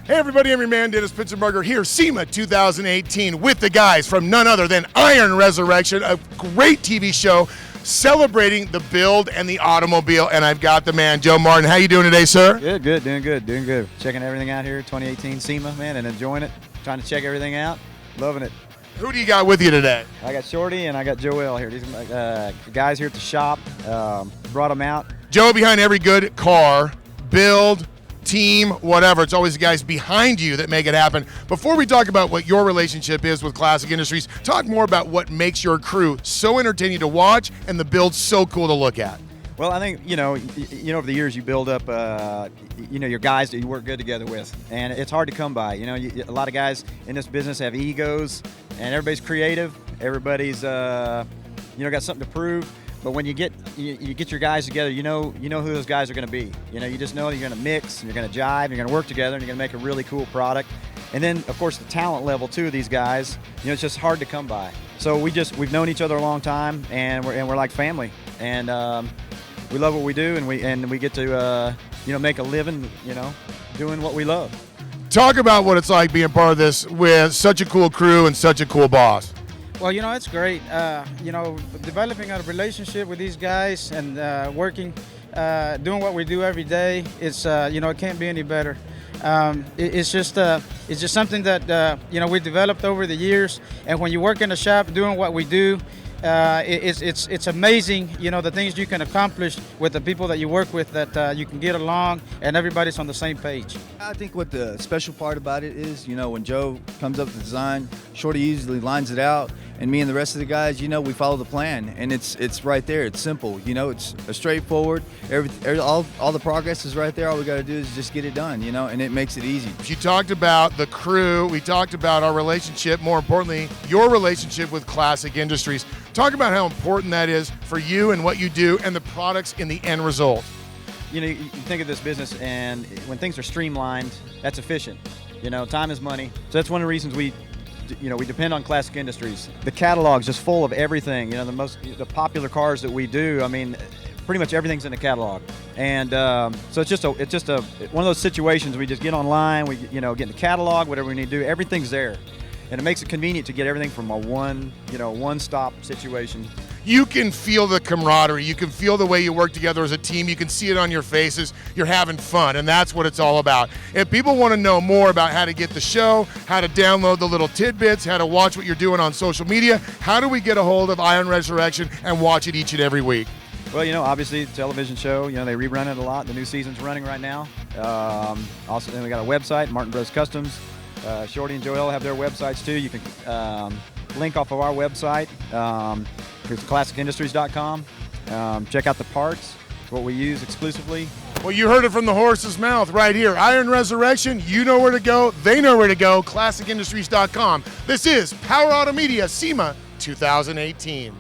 Hey everybody, I'm your man, Dennis Pitzenberger here, SEMA 2018, with the guys from none other than Iron Resurrection, a great TV show celebrating the build and the automobile. And I've got the man, Joe Martin. How you doing today, sir? Good, doing good. Checking everything out here, 2018 SEMA, man, and enjoying it. Trying to check everything out, loving it. Who do you got with you today? I got Shorty and I got Joel here. These are my guys here at the shop. Brought them out. Joe, behind every good car, build, team, whatever, it's always the guys behind you that make it happen. Before we talk about what your relationship is with Classic Industries, talk more about what makes your crew so entertaining to watch and the build so cool to look at. Well, I think, over the years you build up, your guys that you work good together with, and it's hard to come by. A lot of guys in this business have egos, and everybody's creative. Everybody's, got something to prove. But when you get your guys together, you know who those guys are going to be. You just know you're going to mix, and you're going to jive, you're going to work together, and you're going to make a really cool product. And then, of course, the talent level too of these guys, it's just hard to come by. So we've known each other a long time, and we're like family, and we love what we do, and we get to make a living, doing what we love. Talk about what it's like being part of this with such a cool crew and such a cool boss. Well, it's great. Developing a relationship with these guys and working, doing what we do every day. It's it can't be any better. It's just something that we developed over the years. And when you work in a shop doing what we do, it's amazing. The things you can accomplish with the people that you work with. That you can get along and everybody's on the same page. I think what the special part about it is, when Joe comes up with the design, Shorty usually lines it out, and me and the rest of the guys, we follow the plan, and it's right there. It's simple, it's a straightforward. All the progress is right there. All we got to do is just get it done, and it makes it easy. You talked about the crew. We talked about our relationship. More importantly, your relationship with Classic Industries. Talk about how important that is for you and what you do and the products in the end result. You think of this business, and when things are streamlined, that's efficient. Time is money. So that's one of the reasons we depend on Classic Industries. The catalog's just full of everything. The popular cars that we do, pretty much everything's in the catalog. And so it's just one of those situations. We just get online, we get in the catalog, whatever we need to do, everything's there. And it makes it convenient to get everything from a one-stop situation. You can feel the camaraderie. You can feel the way you work together as a team. You can see it on your faces. You're having fun, and that's what it's all about. If people want to know more about how to get the show, how to download the little tidbits, how to watch what you're doing on social media, how do we get a hold of Iron Resurrection and watch it each and every week? Well, obviously, the television show, they rerun it a lot. The new season's running right now. Also, then we got a website, Martin Bros Customs. Shorty and Joel have their websites too. You can link off of our website. Here's classicindustries.com. Check out the parts. It's what we use exclusively. Well, you heard it from the horse's mouth right here. Iron Resurrection, you know where to go. They know where to go. classicindustries.com. This is Power Auto Media SEMA 2018.